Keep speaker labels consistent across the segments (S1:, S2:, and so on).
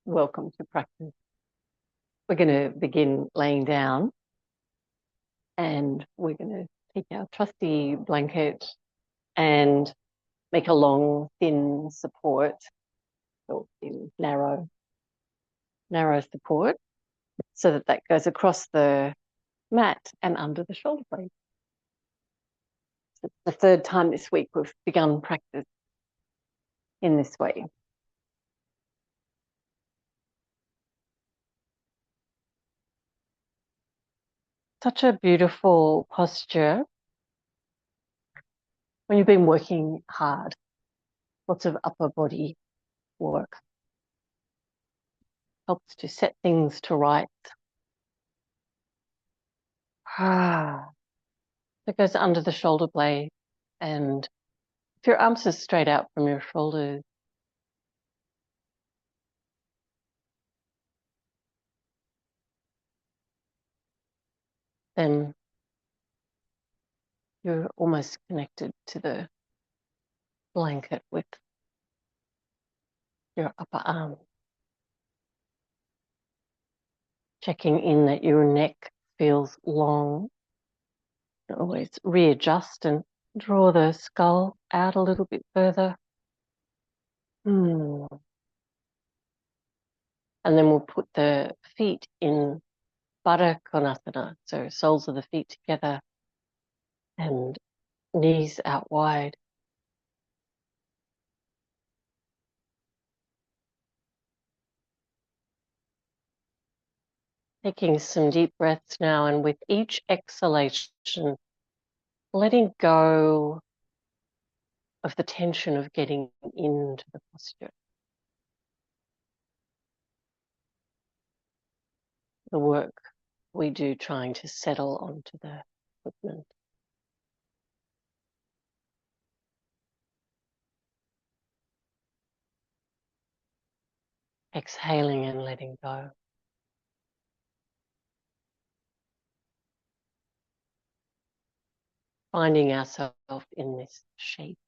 S1: Welcome to practice. We're going to begin laying down and we're going to take our trusty blanket and make a long, thin support, or thin, narrow support so that goes across the mat and under the shoulder blade. It's the third time this week we've begun practice in this way. Such a beautiful posture when you've been working hard, lots of upper body work. Helps to set things to rights. It goes under the shoulder blade, and if your arms are straight out from your shoulders, then you're almost connected to the blanket with your upper arm. Checking in that your neck feels long. Always readjust and draw the skull out a little bit further. And then we'll put the feet in trikonasana, so soles of the feet together and knees out wide. Taking some deep breaths now, and with each exhalation, letting go of the tension of getting into the posture. The work we do trying to settle onto the equipment. Exhaling and letting go. Finding ourselves in this shape.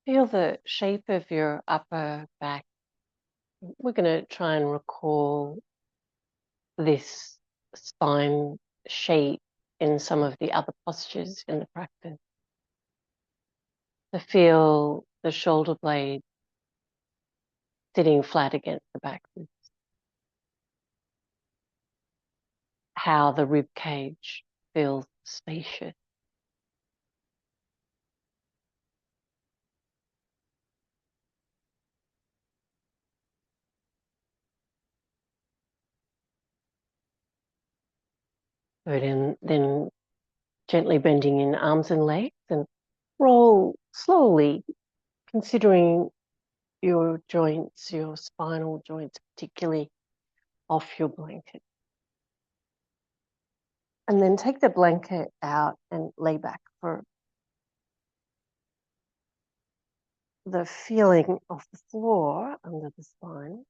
S1: Feel the shape of your upper back. We're going to try and recall this spine shape in some of the other postures in the practice. To feel the shoulder blade sitting flat against the back ribs. How the rib cage feels spacious. Good, and then gently bending in arms and legs and roll slowly, considering your joints, your spinal joints particularly, off your blanket. And then take the blanket out and lay back for the feeling of the floor under the spine.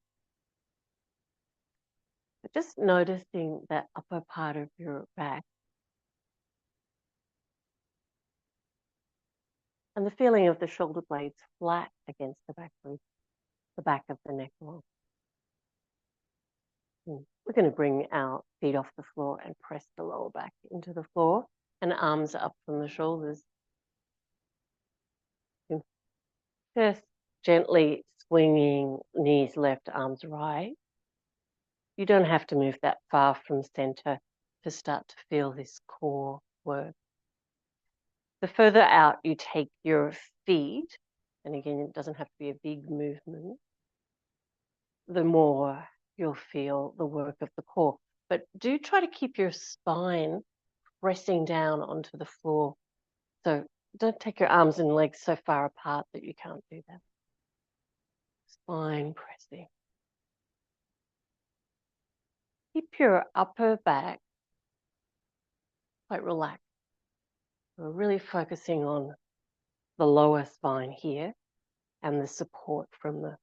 S1: But just noticing that upper part of your back. And the feeling of the shoulder blades flat against the back rib, the back of the neck wall. We're going to bring our feet off the floor and press the lower back into the floor and arms up from the shoulders. Just gently swinging knees left, arms right. You don't have to move that far from center to start to feel this core work. The further out you take your feet, and again, it doesn't have to be a big movement, the more you'll feel the work of the core. But do try to keep your spine pressing down onto the floor. So don't take your arms and legs so far apart that you can't do that. Spine pressing. Keep your upper back quite relaxed. We're really focusing on the lower spine here and the support from the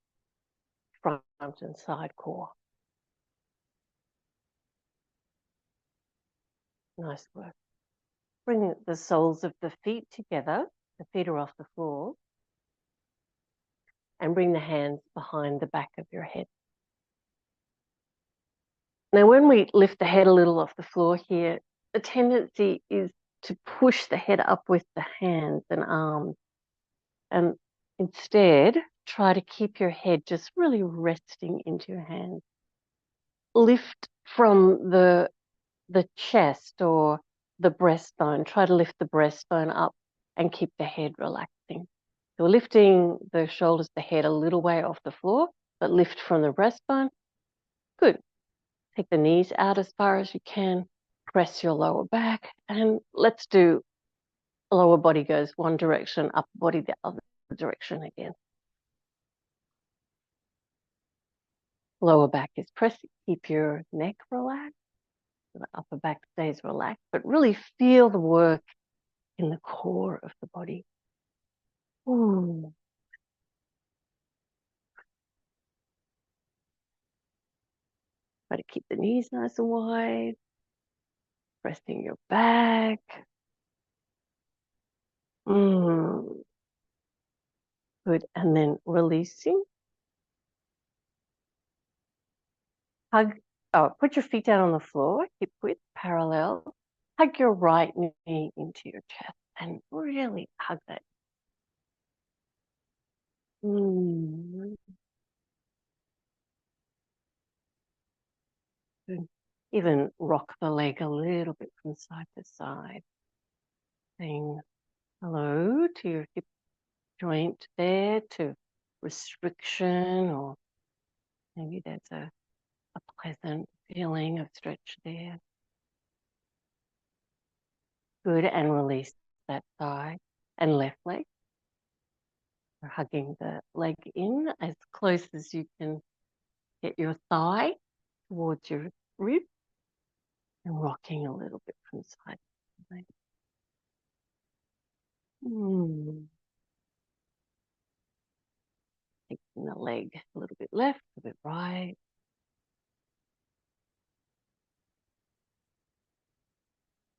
S1: front and side core. Nice work. Bring the soles of the feet together. The feet are off the floor. And bring the hands behind the back of your head. Now, when we lift the head a little off the floor here, the tendency is to push the head up with the hands and arms. And instead, try to keep your head just really resting into your hands. Lift from the chest or the breastbone. Try to lift the breastbone up and keep the head relaxing. So lifting the shoulders, the head a little way off the floor, but lift from the breastbone. Good. Take the knees out as far as you can. Press your lower back. And let's do lower body goes one direction, upper body the other direction again. Lower back is pressed. Keep your neck relaxed. The upper back stays relaxed, but really feel the work in the core of the body. Ooh. Try to keep the knees nice and wide. Pressing your back. Good. And then releasing. Put your feet down on the floor, hip width parallel. Hug your right knee into your chest and really hug that. Good. Even rock the leg a little bit from side to side. Saying hello to your hip joint there, to restriction, or maybe there's a pleasant feeling of stretch there. Good, and release that thigh and left leg. We're hugging the leg in as close as you can get your thigh towards your rib and rocking a little bit from side to side. Taking the leg a little bit left, a bit right.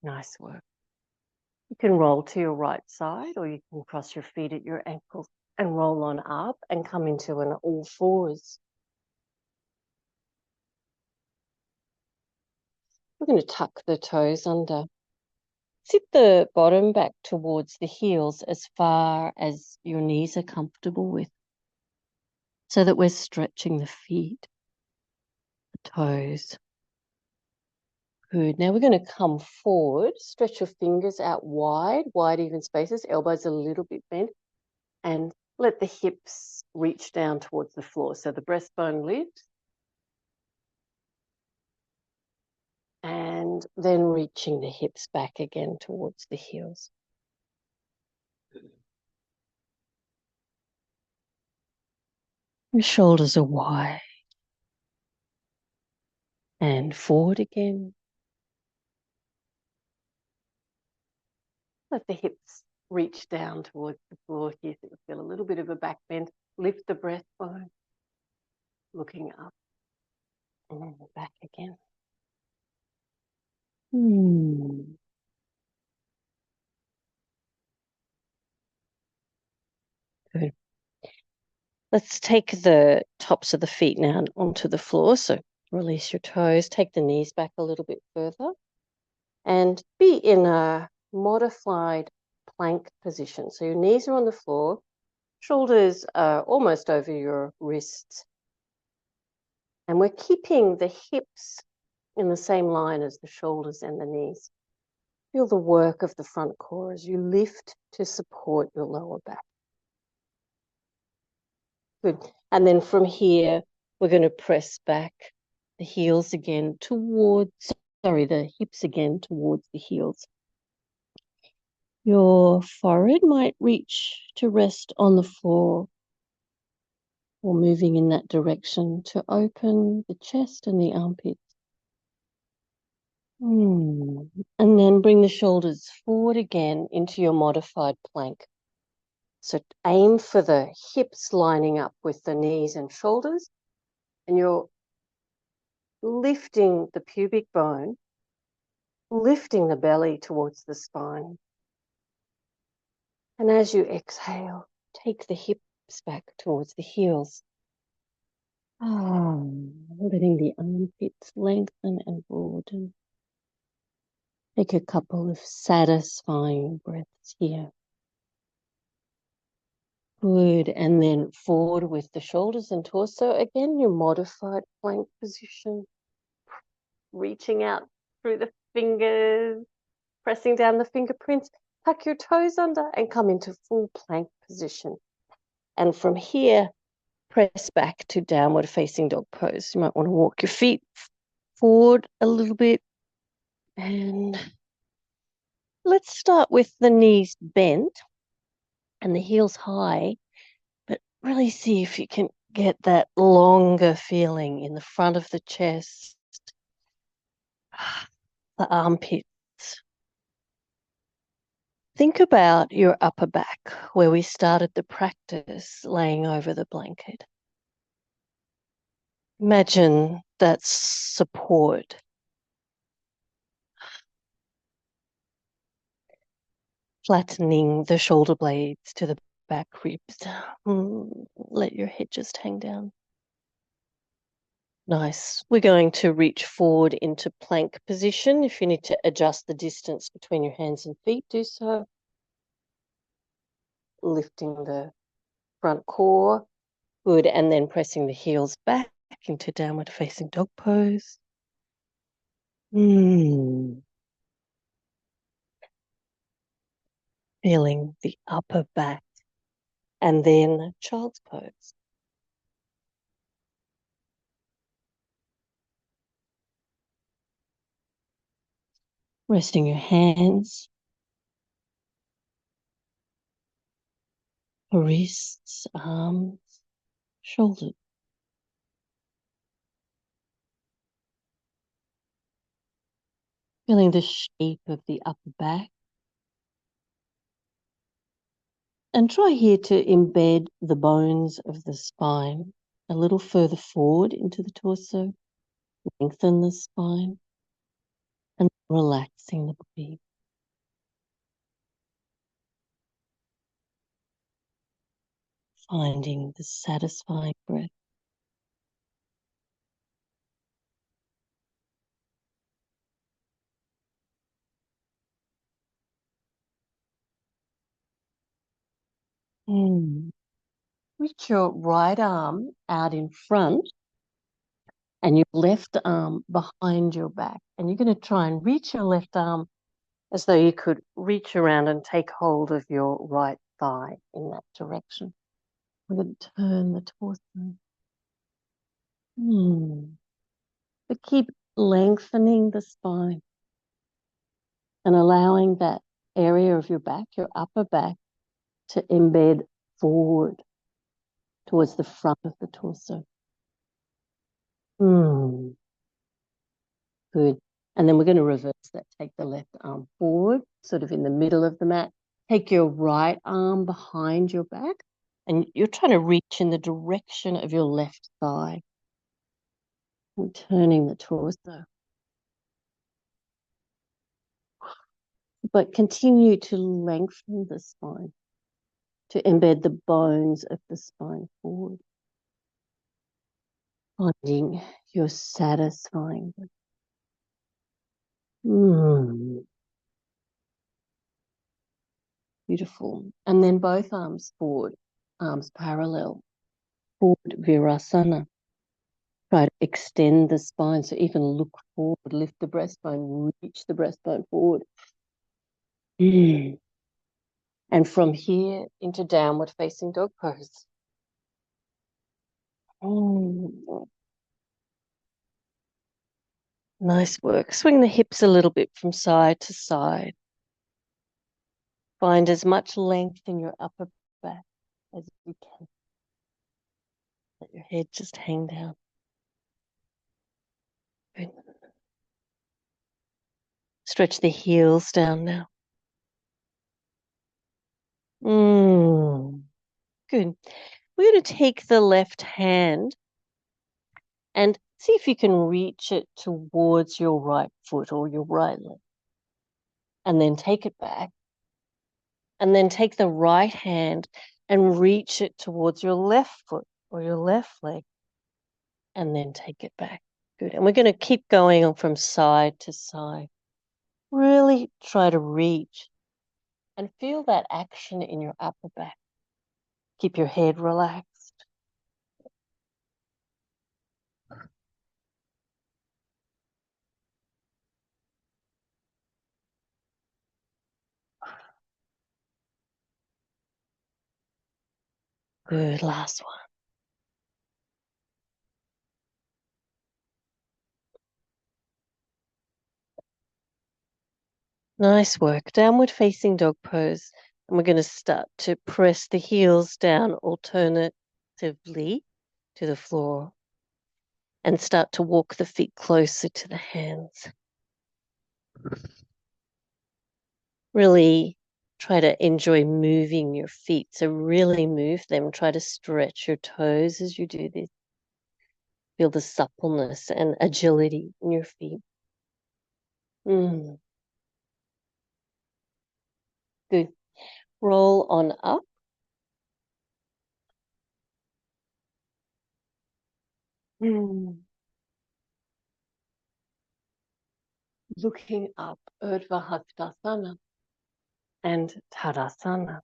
S1: Nice work. You can roll to your right side, or you can cross your feet at your ankles and roll on up and come into an all fours. We're going to tuck the toes under. Sit the bottom back towards the heels as far as your knees are comfortable with, so that we're stretching the feet, the toes. Good. Now we're going to come forward, stretch your fingers out wide even spaces, elbows a little bit bent, and let the hips reach down towards the floor. So the breastbone lifts, and then reaching the hips back again towards the heels. Your shoulders are wide. And forward again. Let the hips reach down towards the floor here, so you feel a little bit of a back bend. Lift the breastbone, looking up, and then back again. Good. Let's take the tops of the feet now onto the floor. So release your toes, take the knees back a little bit further, and be in a modified plank position. So your knees are on the floor, shoulders are almost over your wrists. And we're keeping the hips in the same line as the shoulders and the knees. Feel the work of the front core as you lift to support your lower back. Good. And then from here, we're going to press back the heels again towards, the hips again towards the heels. Your forehead might reach to rest on the floor or moving in that direction to open the chest and the armpits. And then bring the shoulders forward again into your modified plank. So aim for the hips lining up with the knees and shoulders, and you're lifting the pubic bone, lifting the belly towards the spine. And as you exhale, take the hips back towards the heels. Letting the armpits lengthen and broaden. Take a couple of satisfying breaths here. Good. And then forward with the shoulders and torso. Again, your modified plank position. Reaching out through the fingers, pressing down the fingerprints. Tuck your toes under and come into full plank position. And from here, press back to downward facing dog pose. You might want to walk your feet forward a little bit. And let's start with the knees bent and the heels high, but really see if you can get that longer feeling in the front of the chest, the armpits. Think about your upper back where we started the practice laying over the blanket. Imagine that support. Flattening the shoulder blades to the back ribs. Let your head just hang down. Nice. We're going to reach forward into plank position. If you need to adjust the distance between your hands and feet, do so. Lifting the front core. Good. And then pressing the heels back into downward facing dog pose. Feeling the upper back. And then child's pose. Resting your hands, wrists, arms, shoulders. Feeling the shape of the upper back. And try here to embed the bones of the spine a little further forward into the torso. Lengthen the spine and relaxing the body. Finding the satisfying breath. Reach your right arm out in front and your left arm behind your back. And you're going to try and reach your left arm as though you could reach around and take hold of your right thigh in that direction. We're going to turn the torso. But keep lengthening the spine and allowing that area of your back, your upper back, to embed forward towards the front of the torso. Good. And then we're going to reverse that. Take the left arm forward, sort of in the middle of the mat. Take your right arm behind your back, and you're trying to reach in the direction of your left thigh. And turning the torso. But continue to lengthen the spine, to embed the bones of the spine forward. Finding your satisfying. Beautiful. And then both arms forward, arms parallel. Forward virasana. Try to extend the spine, so even look forward, lift the breastbone, reach the breastbone forward. And from here into downward facing dog pose. Nice work. Swing the hips a little bit from side to side. Find as much length in your upper back as you can. Let your head just hang down. Good. Stretch the heels down now. Good. We're going to take the left hand and see if you can reach it towards your right foot or your right leg. And then take it back. And then take the right hand and reach it towards your left foot or your left leg. And then take it back. Good. And we're going to keep going from side to side. Really try to reach and feel that action in your upper back. Keep your head relaxed. Good, last one. Nice work. Downward facing dog pose. And we're going to start to press the heels down alternatively to the floor and start to walk the feet closer to the hands. Really try to enjoy moving your feet. So really move them. Try to stretch your toes as you do this. Feel the suppleness and agility in your feet. Good. Roll on up. Looking up, Urdhva Hastasana and Tadasana.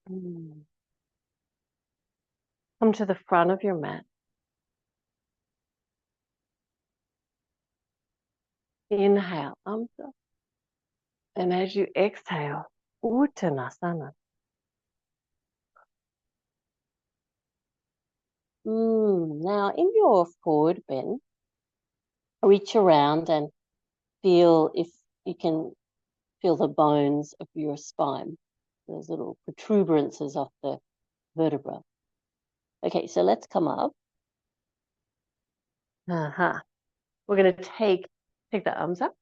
S1: Come to the front of your mat. Inhale, arms up. And as you exhale, Uttanasana. Now, in your forward bend, reach around and feel if you can feel the bones of your spine, those little protuberances off the vertebra. Okay, so let's come up. We're going to take the arms up,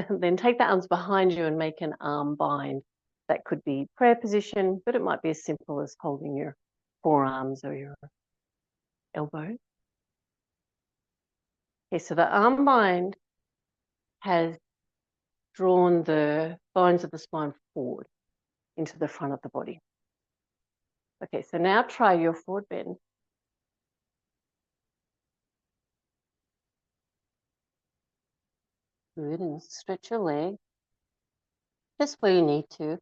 S1: then take the arms behind you and make an arm bind. That could be prayer position, but it might be as simple as holding your forearms or your elbows. Okay, so the arm bind has drawn the bones of the spine forward into the front of the body. Okay, so now try your forward bend. Good, and stretch your leg just where you need to,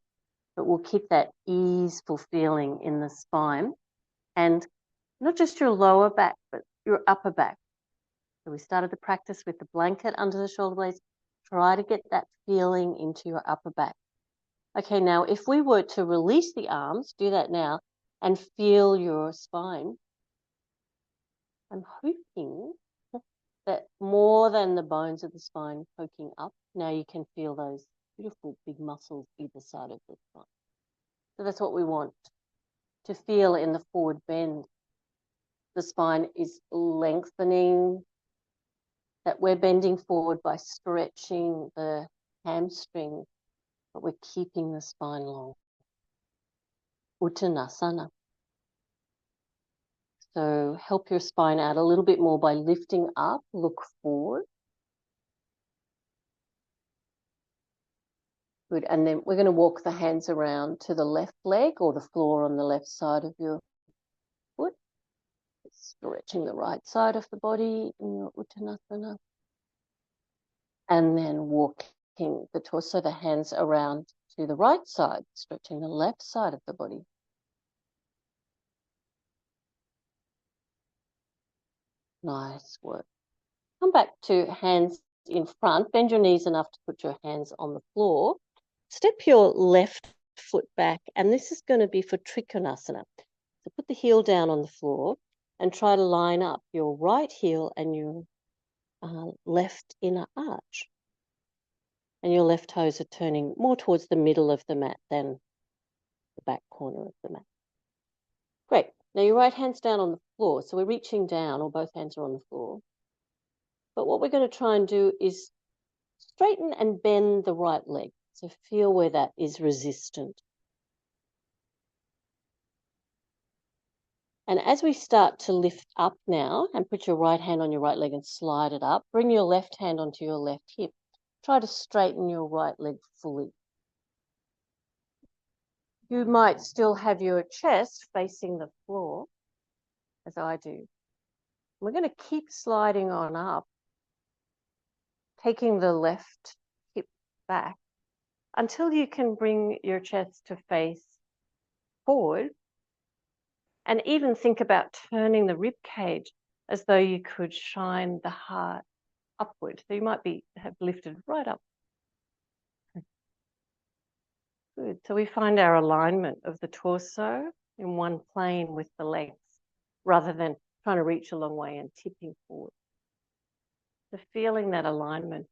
S1: but we'll keep that easeful feeling in the spine and not just your lower back, but your upper back. So we started the practice with the blanket under the shoulder blades. Try to get that feeling into your upper back. Okay, now if we were to release the arms, do that now, and feel your spine. I'm hoping that more than the bones of the spine poking up, now you can feel those beautiful big muscles either side of the spine. So that's what we want to feel in the forward bend. The spine is lengthening, that we're bending forward by stretching the hamstring, but we're keeping the spine long. Uttanasana. So help your spine out a little bit more by lifting up, look forward. Good, and then we're going to walk the hands around to the left leg or the floor on the left side of your foot. Stretching the right side of the body in your Uttanasana. And then walking the torso, the hands around to the right side, stretching the left side of the body. Nice work. Come back to hands in front. Bend your knees enough to put your hands on the floor. Step your left foot back, and this is going to be for trikonasana. So put the heel down on the floor and try to line up your right heel and your left inner arch. And your left toes are turning more towards the middle of the mat than the back corner of the mat. Great. Now your right hand's down on the floor. So we're reaching down, or both hands are on the floor. But what we're going to try and do is straighten and bend the right leg. So feel where that is resistant. And as we start to lift up now, and put your right hand on your right leg and slide it up, bring your left hand onto your left hip. Try to straighten your right leg fully. You might still have your chest facing the floor, as I do. We're going to keep sliding on up, taking the left hip back until you can bring your chest to face forward, and even think about turning the rib cage as though you could shine the heart upward. So you might have lifted right up. Good. So we find our alignment of the torso in one plane with the legs, rather than trying to reach a long way and tipping forward. So feeling that alignment.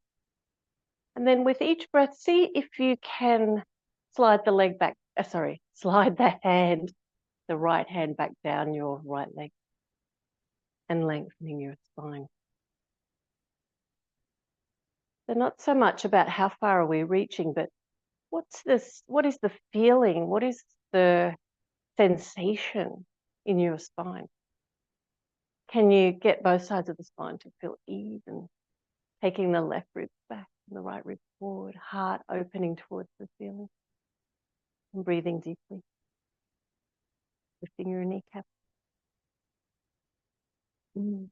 S1: And then with each breath, see if you can slide the leg back, slide the right hand back down your right leg and lengthening your spine. So not so much about how far are we reaching, but what is the feeling? What is the sensation in your spine? Can you get both sides of the spine to feel even? Taking the left rib back and the right rib forward, heart opening towards the ceiling. And breathing deeply. Lifting your kneecap. Mm.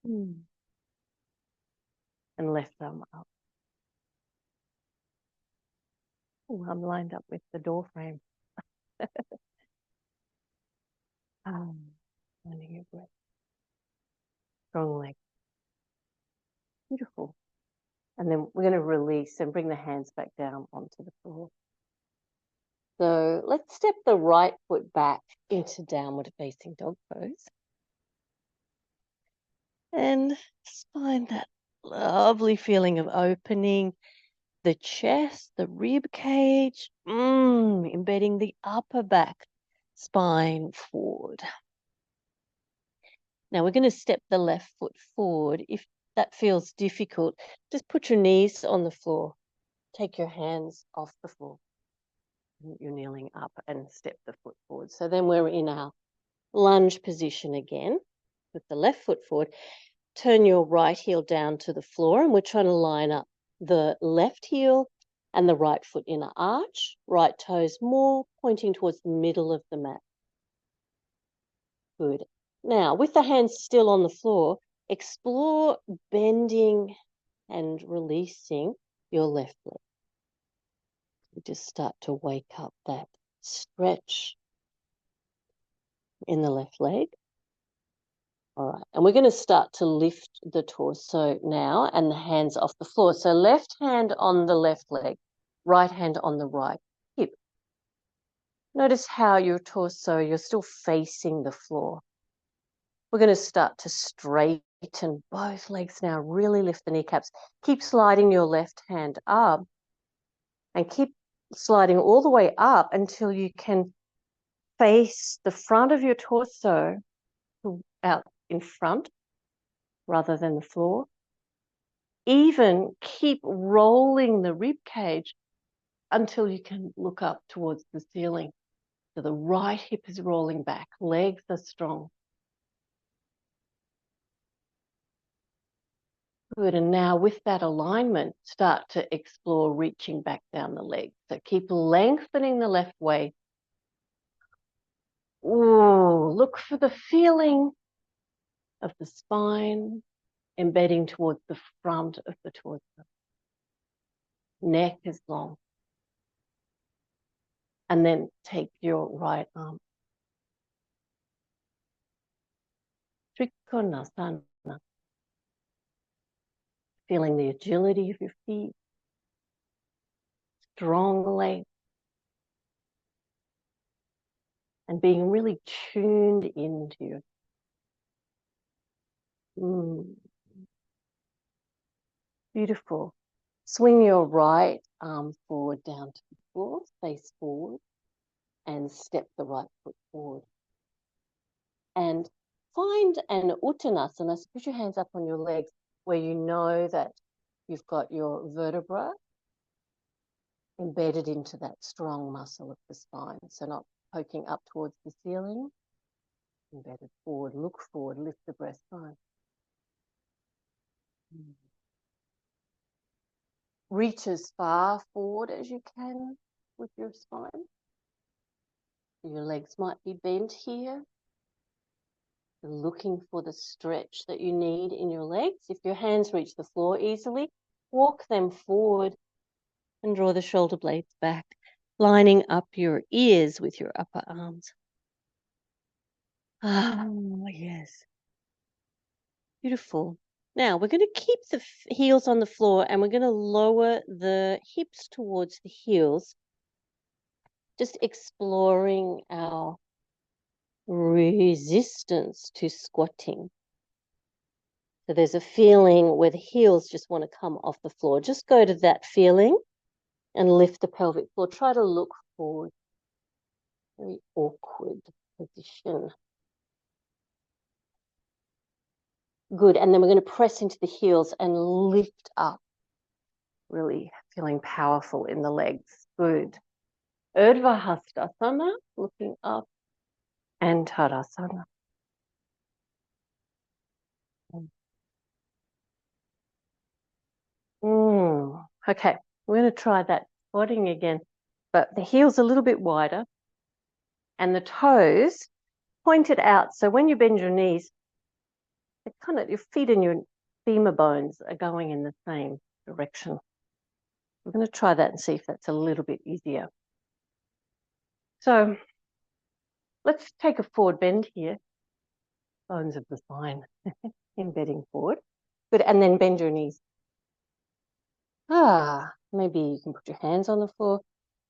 S1: Mm. And left arm up. Oh, I'm lined up with the door frame. Finding your breath. Strong leg. Beautiful. And then we're going to release and bring the hands back down onto the floor. So let's step the right foot back into downward facing dog pose. And just find that lovely feeling of opening the chest, the rib cage, embedding the upper back spine forward. Now we're going to step the left foot forward. If that feels difficult, just put your knees on the floor. Take your hands off the floor. You're kneeling up and step the foot forward. So then we're in our lunge position again. Put the left foot forward. Turn your right heel down to the floor, and we're trying to line up the left heel and the right foot in an arch. Right toes more pointing towards the middle of the mat. Good. Now, with the hands still on the floor, explore bending and releasing your left leg. You just start to wake up that stretch in the left leg. All right, and we're going to start to lift the torso now and the hands off the floor. So left hand on the left leg, right hand on the right hip. Notice how your torso, you're still facing the floor. We're going to start to straighten both legs now, really lift the kneecaps. Keep sliding your left hand up and keep sliding all the way up until you can face the front of your torso out in front rather than the floor. Even keep rolling the rib cage until you can look up towards the ceiling. So the right hip is rolling back, legs are strong. Good, and now with that alignment, start to explore reaching back down the legs. So keep lengthening the left way. Ooh, look for the feeling of the spine embedding towards the front of the torso. Neck is long. And then take your right arm. Trikonasana. Feeling the agility of your feet, strong legs, and being really tuned into your Mm, beautiful. Swing your right arm forward down to the floor, face forward, and step the right foot forward. And find an uttanasana, so put your hands up on your legs where you know that you've got your vertebra embedded into that strong muscle of the spine. So not poking up towards the ceiling, embedded forward, look forward, lift the breastbone. Reach as far forward as you can with your spine. Your legs might be bent here. You're looking for the stretch that you need in your legs. If your hands reach the floor easily, walk them forward and draw the shoulder blades back, lining up your ears with your upper arms. Oh, yes. Beautiful. Now we're going to keep the heels on the floor and we're going to lower the hips towards the heels, just exploring our resistance to squatting. So there's a feeling where the heels just want to come off the floor. Just go to that feeling and lift the pelvic floor. Try to look forward. Very awkward position. Good. And then we're going to press into the heels and lift up. Really feeling powerful in the legs. Good. Urdhva Hastasana, looking up, and Tadasana. Okay, we're going to try that squatting again, but the heels a little bit wider and the toes pointed out. So when you bend your knees, it kind of, your feet and your femur bones are going in the same direction. We're going to try that and see if that's a little bit easier. So let's take a forward bend here. Bones of the spine, embedding forward. Good, and then bend your knees. Maybe you can put your hands on the floor.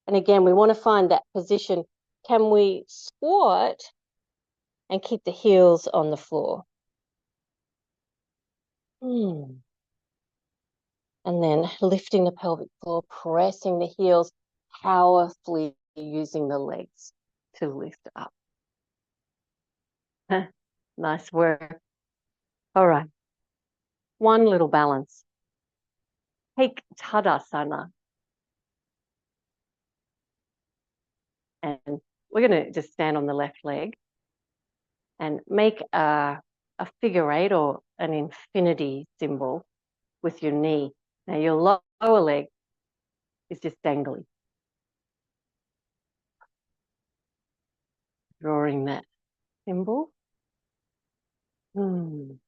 S1: And again, we want to find that position. Can we squat and keep the heels on the floor? And then lifting the pelvic floor, pressing the heels, powerfully using the legs to lift up. Nice work. All right. One little balance. Take Tadasana. And we're going to just stand on the left leg and make a figure eight or an infinity symbol with your knee. Now your lower leg is just dangling. Drawing that symbol. And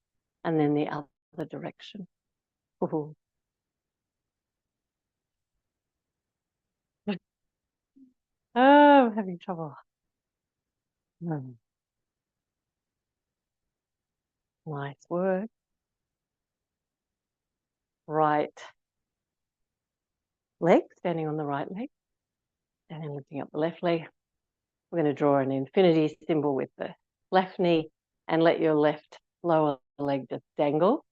S1: then the other direction. Ooh. Oh, I'm having trouble. Nice work. Right leg, standing on the right leg. And then lifting up the left leg. We're going to draw an infinity symbol with the left knee and let your left lower leg just dangle.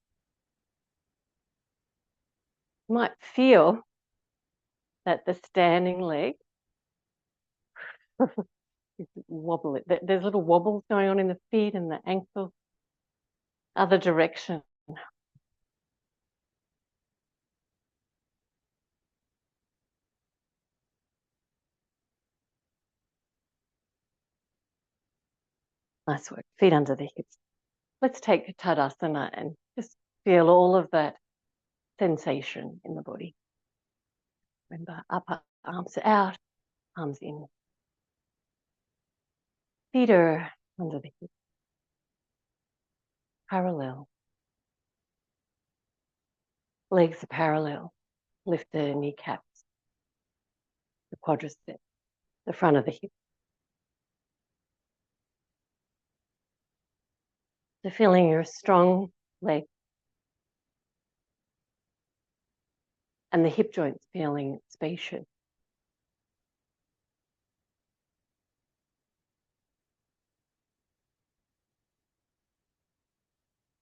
S1: You might feel that the standing leg is wobbly. There's little wobbles going on in the feet and the ankle. Other direction. Nice work. Feet under the hips. Let's take Tadasana and just feel all of that sensation in the body. Remember, upper arms out, arms in. Feet are under the hips. Parallel. Legs are parallel. Lift the kneecaps, the quadriceps, the front of the hip. So feeling your strong leg and the hip joints feeling spacious.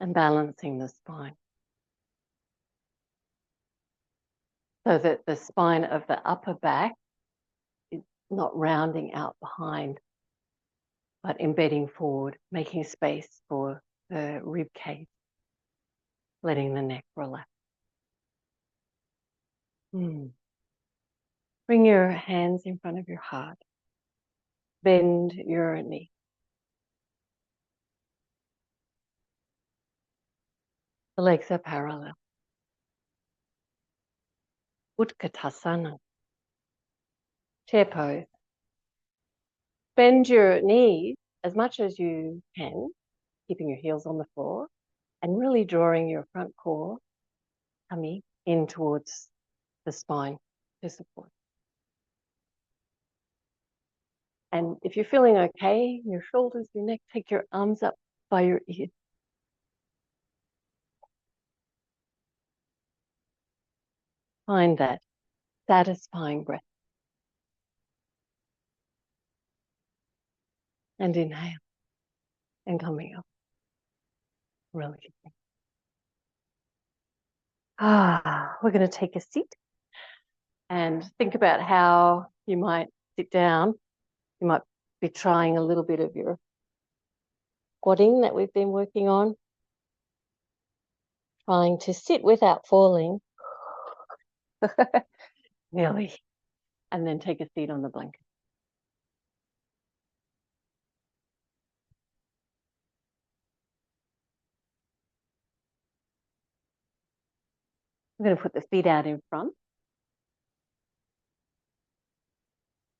S1: and balancing the spine so that the spine of the upper back is not rounding out behind, but embedding forward, making space for the rib cage, letting the neck relax. Bring your hands in front of your heart. Bend your knee. The legs are parallel. Utkatasana. Chair pose. Bend your knees as much as you can, keeping your heels on the floor, and really drawing your front core, tummy, in towards the spine to support. And if you're feeling okay, your shoulders, your neck, take your arms up by your ears. Find that satisfying breath. And inhale. And coming up. Really good. We're going to take a seat and think about how you might sit down. You might be trying a little bit of your squatting that we've been working on. Trying to sit without falling. Nearly. And then take a seat on the blanket. I'm going to put the feet out in front.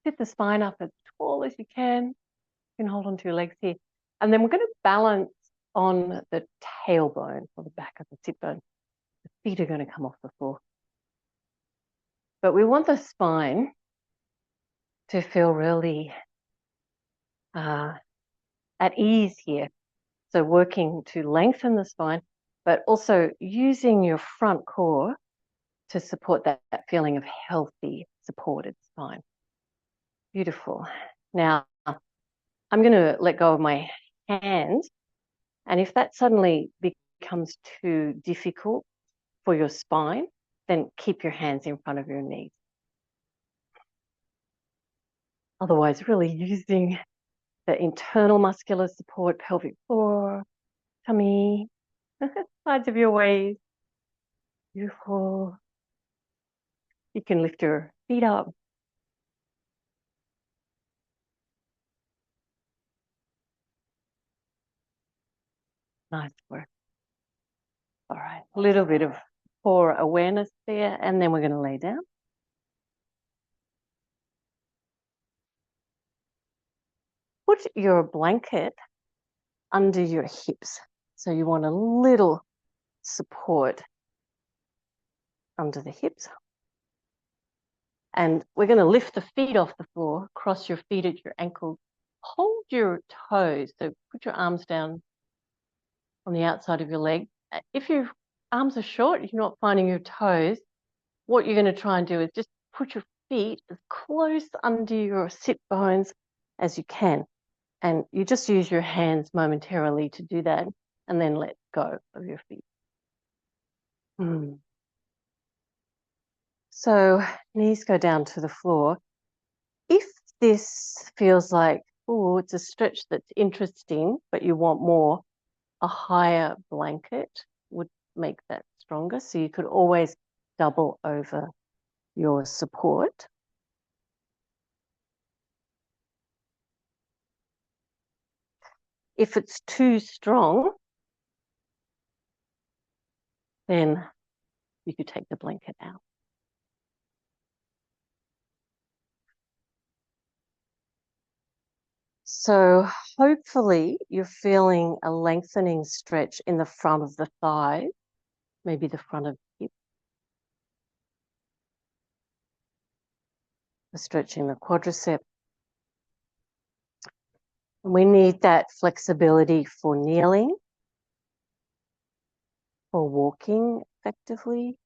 S1: Sit the spine up as tall as you can. You can hold onto your legs here. And then we're going to balance on the tailbone or the back of the sit bone. The feet are going to come off the floor. But we want the spine to feel really at ease here. So working to lengthen the spine, but also using your front core to support that feeling of healthy, supported spine. Beautiful. Now, I'm going to let go of my hand. And if that suddenly becomes too difficult for your spine, then keep your hands in front of your knees. Otherwise, really using the internal muscular support, pelvic floor, tummy, sides of your waist. Beautiful. You can lift your feet up. Nice work. All right, a little bit of core awareness there, and then we're going to lay down. Put your blanket under your hips. So you want a little support under the hips. And we're going to lift the feet off the floor, cross your feet at your ankles, hold your toes. So put your arms down on the outside of your leg. If your arms are short, you're not finding your toes, what you're going to try and do is just put your feet as close under your sit bones as you can. And you just use your hands momentarily to do that and then let go of your feet. So knees go down to the floor. If this feels like, oh, it's a stretch that's interesting, but you want more, a higher blanket would make that stronger. So you could always double over your support. If it's too strong, then you could take the blanket out. So hopefully you're feeling a lengthening stretch in the front of the thigh, maybe the front of the hip. We're stretching the quadricep. We need that flexibility for kneeling, for walking effectively.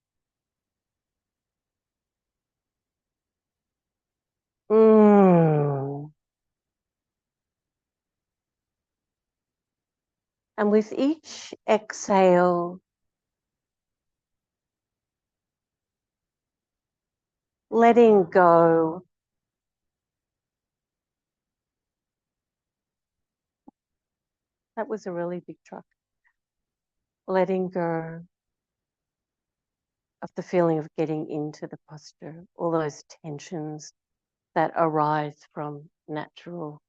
S1: And with each exhale, letting go that was a really big truck. Letting go of the feeling of getting into the posture, all those tensions that arise from natural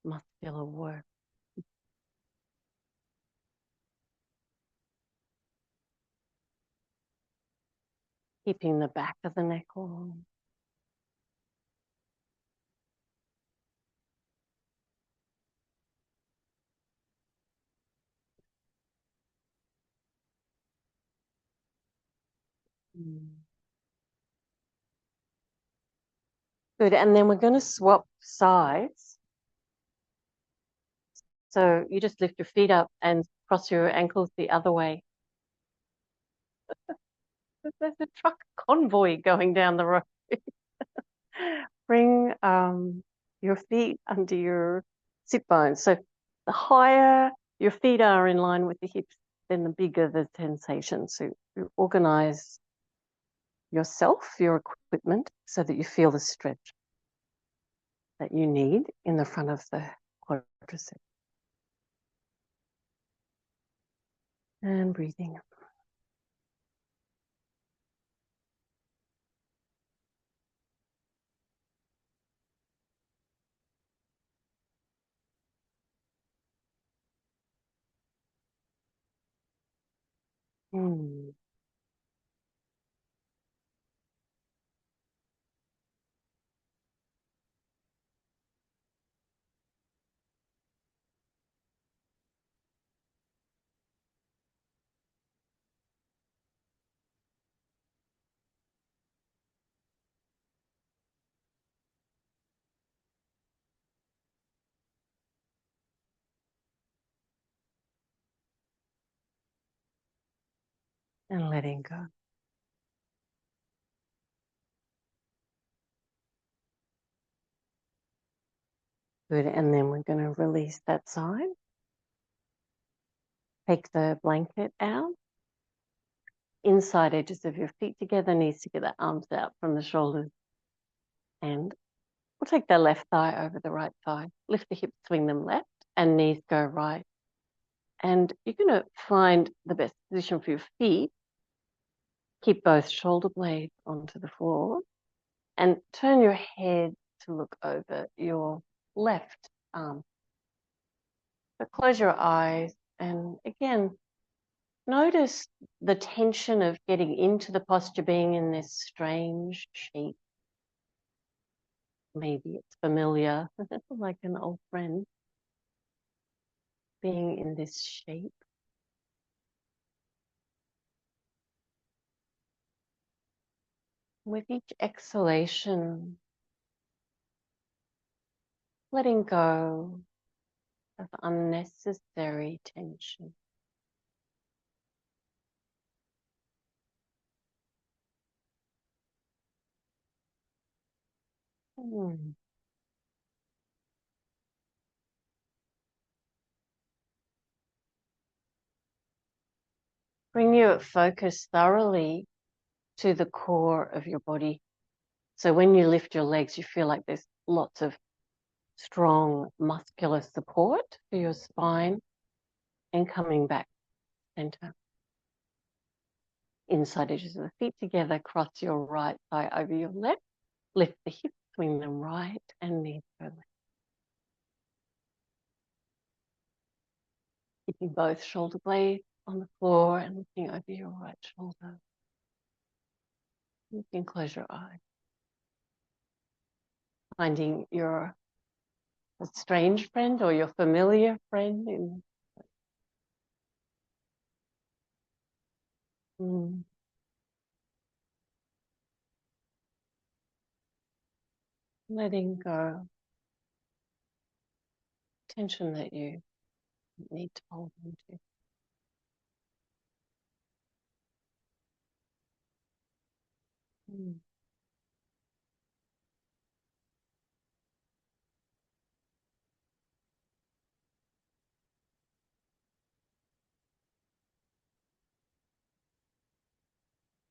S1: muscular work. Keeping the back of the neck long. Good, and then we're going to swap sides. So you just lift your feet up and cross your ankles the other way. There's a truck convoy going down the road. Bring your feet under your sit bones. So the higher your feet are in line with the hips, then the bigger the sensation. So you organize yourself, your equipment, so that you feel the stretch that you need in the front of the quadricep. And breathing. Mm. And letting go. Good, and then we're going to release that side. Take the blanket out. Inside edges of your feet together, knees together, arms out from the shoulders. And we'll take the left thigh over the right thigh. Lift the hips, swing them left, and knees go right. And you're going to find the best position for your feet. Keep both shoulder blades onto the floor and turn your head to look over your left arm. So close your eyes and again, notice the tension of getting into the posture, being in this strange shape. Maybe it's familiar, like an old friend, being in this shape. With each exhalation, letting go of unnecessary tension. Bring your focus thoroughly to the core of your body. So when you lift your legs, you feel like there's lots of strong muscular support for your spine and coming back center. Inside edges of the feet together, cross your right thigh over your left, lift the hips, swing them right and knees go left. Keeping both shoulder blades on the floor and looking over your right shoulder. You can close your eyes. Finding your strange friend or your familiar friend in letting go tension that you need to hold into.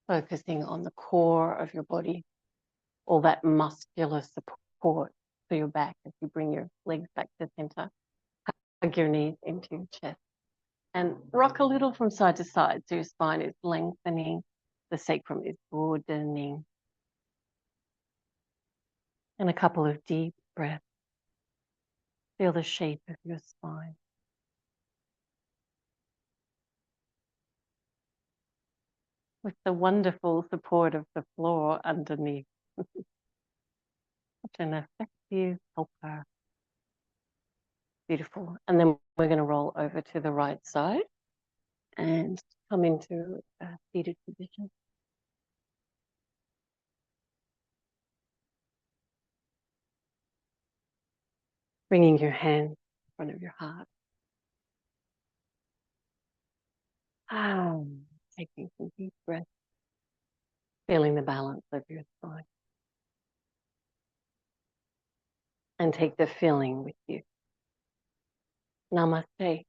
S1: focusing on the core of your body, all that muscular support for your back as you bring your legs back to center. Hug your knees into your chest and rock a little from side to side so your spine is lengthening, the sacrum is broadening. And a couple of deep breaths. Feel the shape of your spine. With the wonderful support of the floor underneath. Such an effective helper. Beautiful. And then we're going to roll over to the right side and come into a seated position. Bringing your hand in front of your heart. Taking some deep breaths. Feeling the balance of your spine. And take the feeling with you. Namaste.